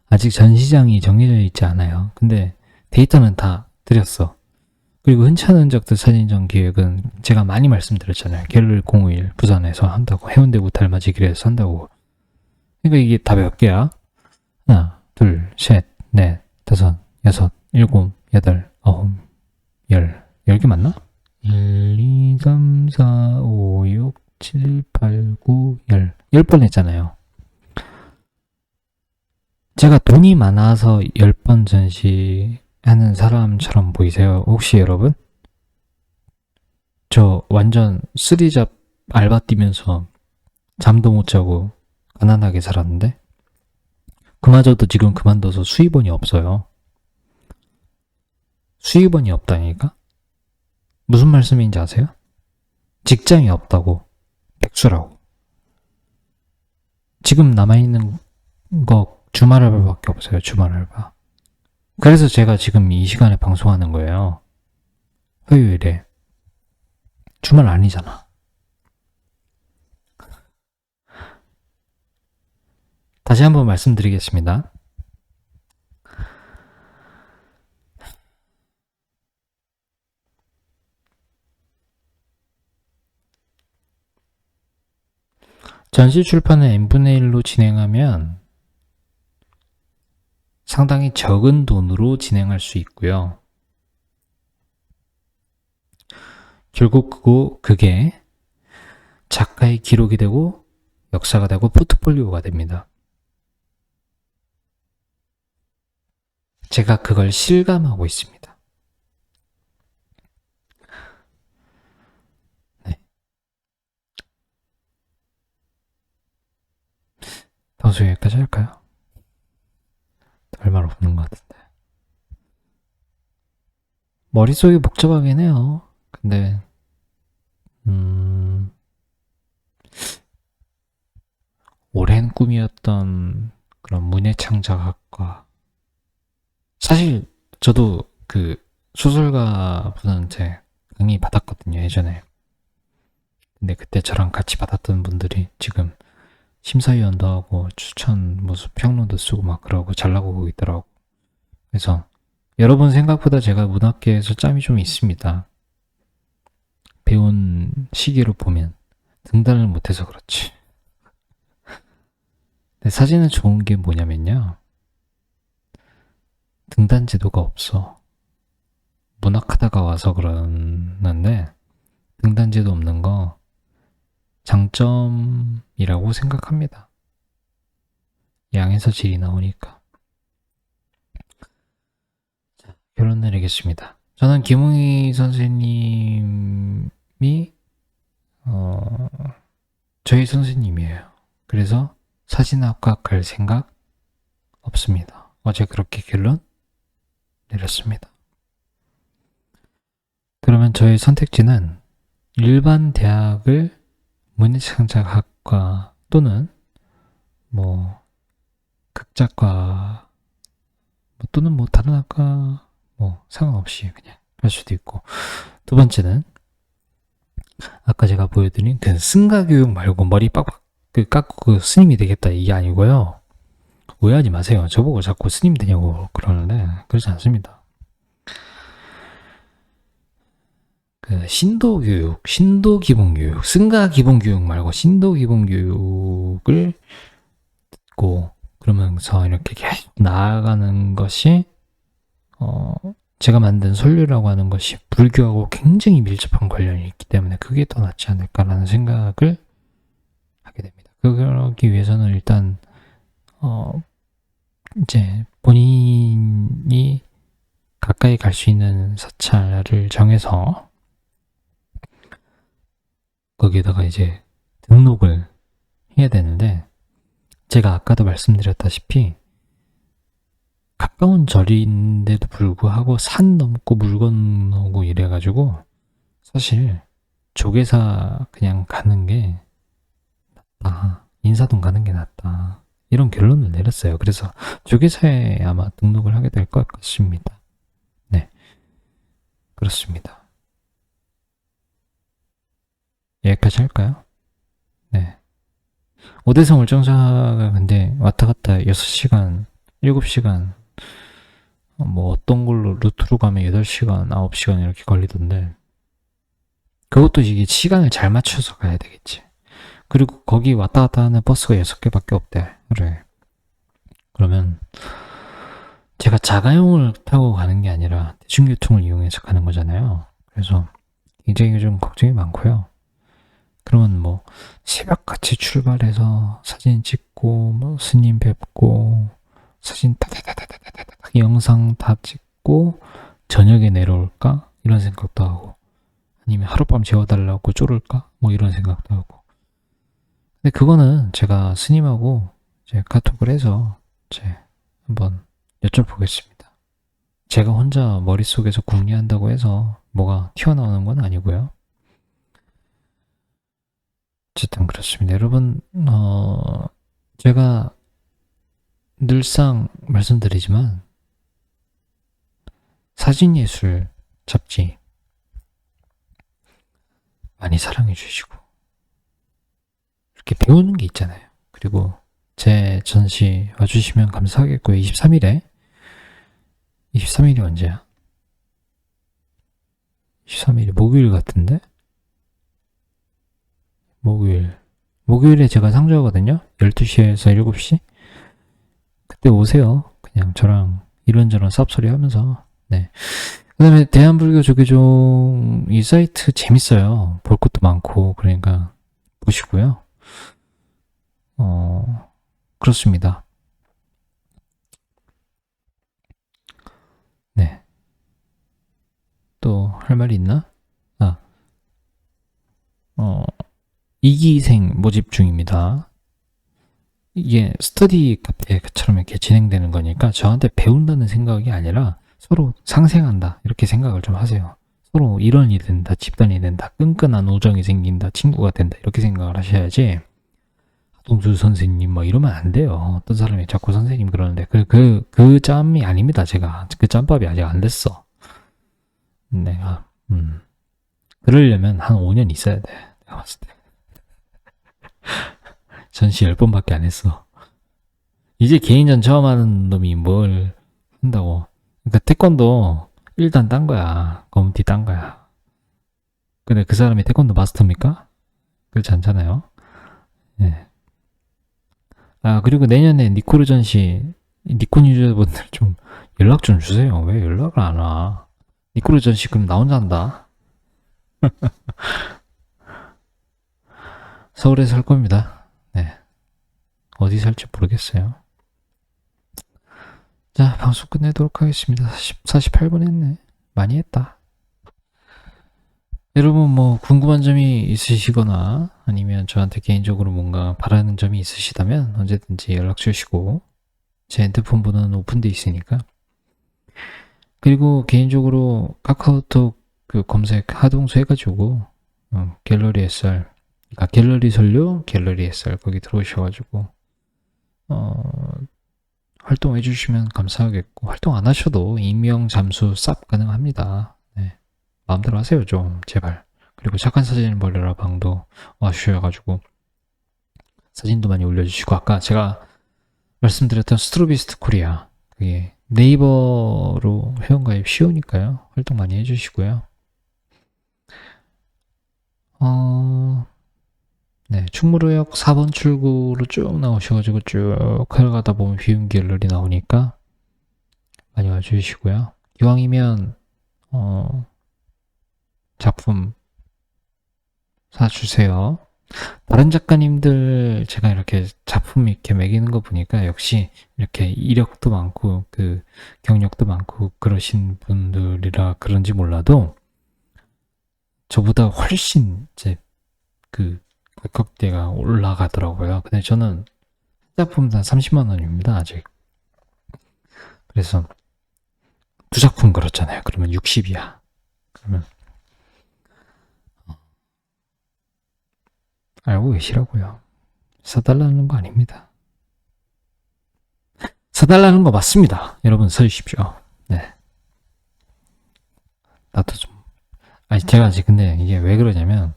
아직 전시장이 정해져 있지 않아요. 근데 데이터는 다 드렸어. 그리고 흔찮은 흔적들 사진전 기획은 제가 많이 말씀드렸잖아요. 갤러리 051 부산에서 한다고, 해운대구 달맞이길에서 한다고. 그러니까 이게 다 몇 개야? 하나, 둘, 셋, 넷, 다섯, 여섯, 일곱, 여덟, 아홉, 열. 10개 맞나? 1, 2, 3, 4, 5, 6, 7, 8, 9, 10. 10번 했잖아요. 제가 돈이 많아서 10번 전시하는 사람처럼 보이세요? 혹시 여러분? 저 완전 쓰리잡 알바 뛰면서 잠도 못 자고 가난하게 살았는데 그마저도 지금 그만둬서 수입원이 없어요. 수입원이 없다니까? 무슨 말씀인지 아세요? 직장이 없다고. 백수라고. 지금 남아있는 거 주말 알바밖에 없어요. 주말 알바. 그래서 제가 지금 이 시간에 방송하는 거예요. 화요일에. 주말 아니잖아. 다시 한번 말씀드리겠습니다. 전시 출판을 n분의 1로 진행하면 상당히 적은 돈으로 진행할 수 있고요. 결국 그게 작가의 기록이 되고 역사가 되고 포트폴리오가 됩니다. 제가 그걸 실감하고 있습니다. 네. 방송 여기까지 할까요? 얼마나 없는 것 같은데. 머릿속이 복잡하긴 해요. 근데 오랜 꿈이었던 그런 문예창작학과, 사실 저도 그 소설가 분한테 강의 받았거든요, 예전에. 근데 그때 저랑 같이 받았던 분들이 지금 심사위원도 하고 추천 무슨 평론도 쓰고 막 그러고 잘 나가고 있더라고. 그래서 여러분 생각보다 제가 문학계에서 짬이 좀 있습니다. 배운 시기로 보면 등단을 못해서 그렇지. 근데 사진은 좋은 게 뭐냐면요, 등단 제도가 없어. 문학하다가 와서 그러는데 등단 제도 없는 거 장점이라고 생각합니다. 양에서 질이 나오니까. 자, 결론 내리겠습니다. 저는 김웅희 선생님이 저희 선생님이에요. 그래서 사진학과 갈 생각 없습니다. 어제 그렇게 결론 내렸습니다. 그러면 저의 선택지는 일반 대학을 문예창작학과 또는 뭐 극작가 또는 뭐 다른 학과 뭐 상관없이 그냥 할 수도 있고, 두 번째는 아까 제가 보여드린 그 승가 교육 말고 머리 빡빡 깎고 그 스님이 되겠다 이게 아니고요. 오해하지 마세요. 저보고 자꾸 스님 되냐고 그러는데 그렇지 않습니다. 그 신도 교육, 신도 기본 교육, 승가 기본 교육 말고 신도 기본 교육을 듣고 그러면서 이렇게 계속 나아가는 것이 제가 만든 설류라고 하는 것이 불교하고 굉장히 밀접한 관련이 있기 때문에 그게 더 낫지 않을까라는 생각을 하게 됩니다. 그러기 위해서는 일단 이제 본인이 가까이 갈 수 있는 사찰을 정해서 거기에다가 이제 등록을 해야 되는데, 제가 아까도 말씀드렸다시피 가까운 절인데도 불구하고 산 넘고 물 건너고 이래가지고 사실 조계사 그냥 가는 게 낫다, 인사동 가는 게 낫다, 이런 결론을 내렸어요. 그래서 조계사에 아마 등록을 하게 될 것 같습니다. 네, 그렇습니다. 여기까지 할까요? 네. 오대성 울정사가 근데 왔다 갔다 6시간, 7시간, 뭐 어떤 걸로 루트로 가면 8시간, 9시간 이렇게 걸리던데, 그것도 이게 시간을 잘 맞춰서 가야 되겠지. 그리고 거기 왔다 갔다 하는 버스가 6개밖에 없대. 그래. 그러면 제가 자가용을 타고 가는 게 아니라 대중교통을 이용해서 가는 거잖아요. 그래서 굉장히 좀 걱정이 많고요. 그러면 뭐 새벽같이 출발해서 사진 찍고 뭐 스님 뵙고 사진 따다다다다다다 영상 다 찍고 저녁에 내려올까? 이런 생각도 하고, 아니면 하룻밤 재워달라고 쪼를까? 뭐 이런 생각도 하고. 근데 그거는 제가 스님하고 이제 카톡을 해서 이제 한번 여쭤보겠습니다. 제가 혼자 머릿속에서 궁리한다고 해서 뭐가 튀어나오는 건 아니고요. 어쨌든 그렇습니다. 여러분, 제가 늘상 말씀드리지만 사진예술 잡지 많이 사랑해 주시고 이렇게 배우는 게 있잖아요. 그리고 제 전시 와주시면 감사하겠고요. 23일이 언제야? 23일이 목요일 같은데? 목요일에 제가 상주하거든요. 12시에서 7시. 그때 오세요. 그냥 저랑 이런저런 쌉소리 하면서. 네. 그 다음에 대한불교 조계종 이 사이트 재밌어요. 볼 것도 많고, 그러니까 보시고요. 그렇습니다. 네. 또 할 말이 있나? 2기생 모집 중입니다. 이게 스터디 카페처럼 이렇게 진행되는 거니까 저한테 배운다는 생각이 아니라 서로 상생한다, 이렇게 생각을 좀 하세요. 서로 일원이 된다, 집단이 된다, 끈끈한 우정이 생긴다, 친구가 된다, 이렇게 생각을 하셔야지 하동수 선생님 뭐 이러면 안 돼요. 어떤 사람이 자꾸 선생님 그러는데 그 짬이 아닙니다. 제가 그 짬밥이 아직 안 됐어. 내가 그러려면 한 5년 있어야 돼. 내가 봤을 때 전시 10번밖에 안 했어. 이제 개인전 처음 하는 놈이 뭘 한다고. 그러니까 태권도 1단 딴 거야. 검티 딴 거야. 근데 그 사람이 태권도 마스터입니까? 그렇지 않잖아요. 네. 그리고 내년에 니코르 전시, 니콘 유저분들 좀 연락 좀 주세요. 왜 연락을 안 와? 니코르 전시 그럼 나 혼자 한다. 서울에 살 겁니다. 네. 어디 살지 모르겠어요. 자, 방송 끝내도록 하겠습니다. 48분 했네. 많이 했다. 여러분 뭐 궁금한 점이 있으시거나 아니면 저한테 개인적으로 뭔가 바라는 점이 있으시다면 언제든지 연락 주시고, 제 핸드폰 번호는 오픈되어 있으니까. 그리고 개인적으로 카카오톡 그 검색 하동수 해가지고 갤러리 SR, 그러니까 갤러리 설료, 갤러리 SR 거기 들어오셔가지고 활동해 주시면 감사하겠고, 활동 안 하셔도 익명 잠수 쌉 가능합니다. 네. 마음대로 하세요, 좀, 제발. 그리고 착한 사진을 벌려라 방도 와주셔가지고, 사진도 많이 올려주시고, 아까 제가 말씀드렸던 스트로비스트 코리아, 그게 네이버로 회원가입 쉬우니까요. 활동 많이 해주시고요. 네, 충무로역 4번 출구로 쭉 나오셔가지고 쭉 걸어가다 보면 비움 갤러리 나오니까 많이 와주시고요. 기왕이면 작품 사주세요. 다른 작가님들 제가 이렇게 작품 이렇게 매기는 거 보니까 역시 이렇게 이력도 많고 그 경력도 많고 그러신 분들이라 그런지 몰라도 저보다 훨씬 이제 그 가격대가 올라가더라고요. 근데 저는 작품당 30만 원입니다, 아직. 그래서 두 작품 걸었잖아요. 그러면 60이야. 그러면 알고 계시라고요. 사달라는 거 아닙니다. 사달라는 거 맞습니다. 여러분 사주십시오. 네. 나도 좀 아니 제가 아직 근데 이게 왜 그러냐면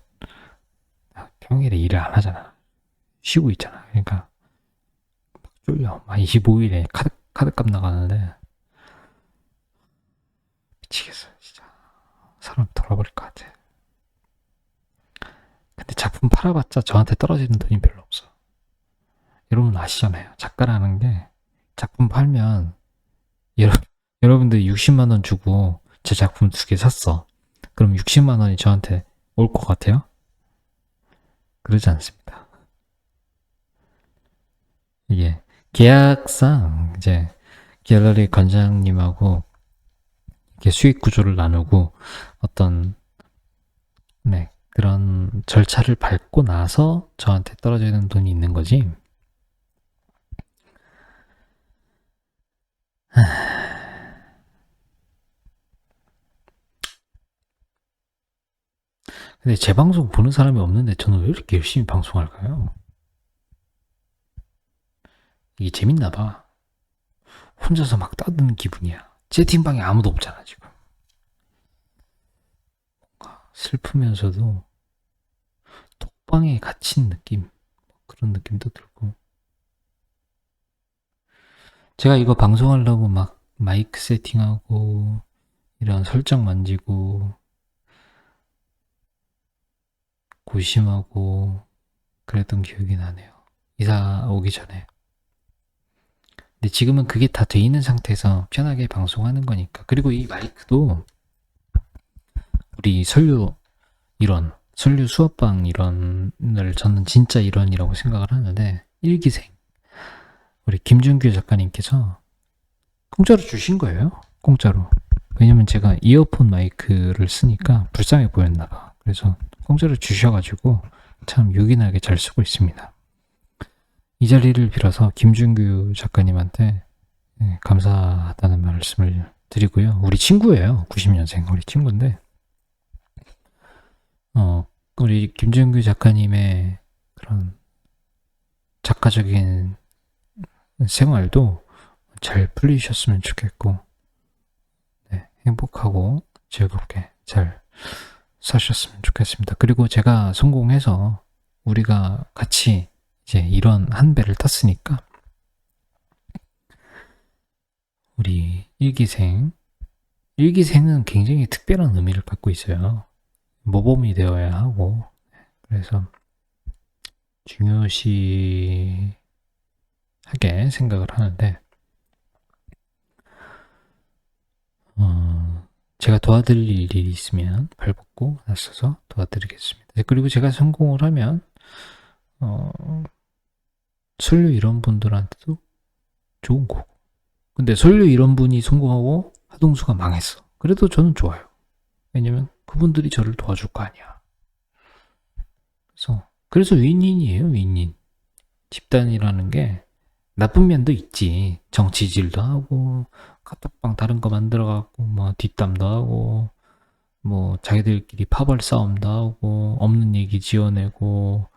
평일에 일을 안 하잖아. 쉬고 있잖아. 그러니까 막 쫄려. 막 25일에 카드값 나가는데 미치겠어. 진짜 사람 돌아버릴 것 같아. 근데 작품 팔아봤자 저한테 떨어지는 돈이 별로 없어. 여러분 아시잖아요. 작가라는 게 작품 팔면 여러분들 60만 원 주고 제 작품 2개 샀어. 그럼 60만 원이 저한테 올 것 같아요? 그러지 않습니다. 이게 계약상 이제 갤러리 관장님하고 이렇게 수익 구조를 나누고 어떤 네, 그런 절차를 밟고 나서 저한테 떨어지는 돈이 있는 거지. 근데 제 방송 보는 사람이 없는데 저는 왜 이렇게 열심히 방송할까요? 이게 재밌나 봐. 혼자서 막 떠드는 기분이야. 채팅방에 아무도 없잖아 지금. 슬프면서도 톡방에 갇힌 느낌, 그런 느낌도 들고. 제가 이거 방송하려고 막 마이크 세팅하고 이런 설정 만지고 고심하고 그랬던 기억이 나네요. 이사 오기 전에. 근데 지금은 그게 다 돼 있는 상태에서 편하게 방송하는 거니까. 그리고 이 마이크도 우리 설류 이론, 설류 수업방 이론을 저는 진짜 이론이라고 생각을 하는데 일기생 우리 김준규 작가님께서 공짜로 주신 거예요. 공짜로. 왜냐면 제가 이어폰 마이크를 쓰니까 불쌍해 보였나 봐. 그래서 공짜로 주셔가지고 참 요긴하게 잘 쓰고 있습니다. 이 자리를 빌어서 김준규 작가님한테 감사하다는 말씀을 드리고요. 우리 친구예요. 90년생 우리 친구인데 우리 김준규 작가님의 그런 작가적인 생활도 잘 풀리셨으면 좋겠고 네, 행복하고 즐겁게 잘 사셨으면 좋겠습니다. 그리고 제가 성공해서 우리가 같이 이제 이런 한 배를 탔으니까 우리 일기생은 굉장히 특별한 의미를 갖고 있어요. 모범이 되어야 하고 그래서 중요시하게 생각을 하는데 제가 도와드릴 일이 있으면 발벗고 나서서 도와드리겠습니다. 그리고 제가 성공을 하면 설류 이런 분들한테도 좋은 거고 근데 설류 이런 분이 성공하고 하동수가 망했어. 그래도 저는 좋아요. 왜냐면 그분들이 저를 도와줄 거 아니야. 그래서 윈윈이에요. 윈윈. 집단이라는 게 나쁜 면도 있지. 정치질도 하고 카톡방 다른 거 만들어갖고 뭐 뒷담도 하고 뭐 자기들끼리 파벌 싸움도 하고 없는 얘기 지어내고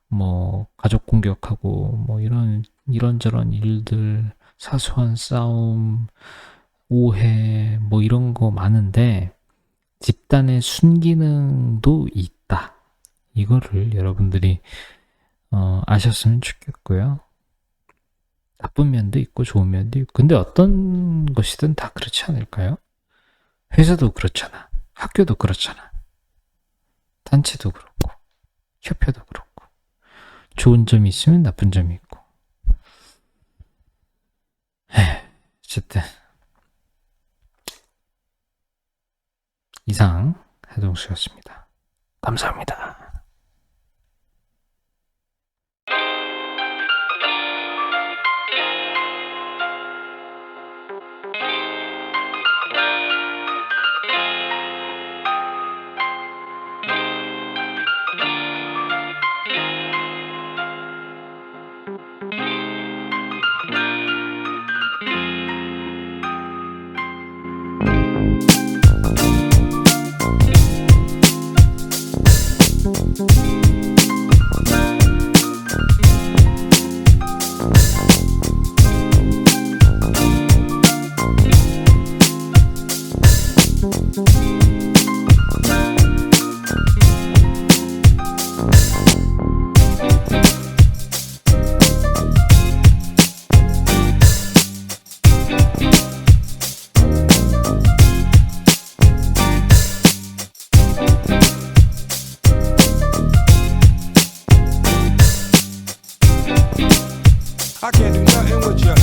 뭐 가족 공격하고 뭐 이런저런 일들 사소한 싸움, 오해, 뭐 이런 거 많은데 집단의 순기능도 있다. 이거를 여러분들이 아셨으면 좋겠고요. 나쁜 면도 있고 좋은 면도 있고. 근데 어떤 것이든 다 그렇지 않을까요? 회사도 그렇잖아. 학교도 그렇잖아. 단체도 그렇고, 협회도 그렇고. 좋은 점이 있으면 나쁜 점이 있고. 어쨌든 이상 해동수였습니다. 감사합니다. I can't do nothing with you.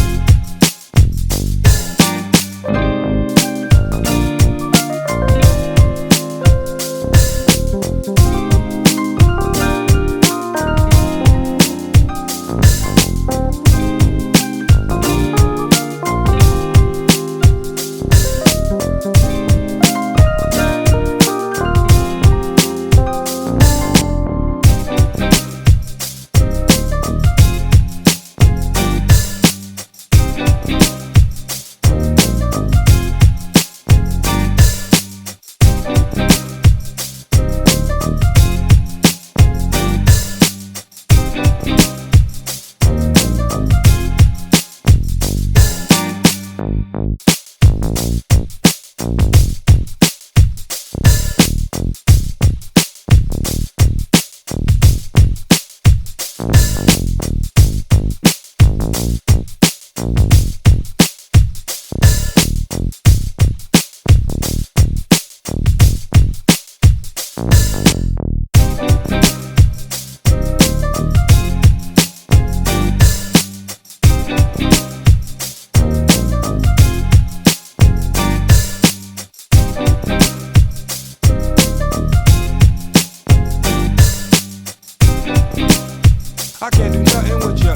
I can't do nothing with you.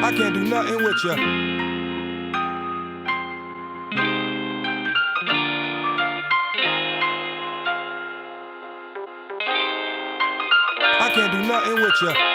I can't do nothing with you. I can't do nothing with you.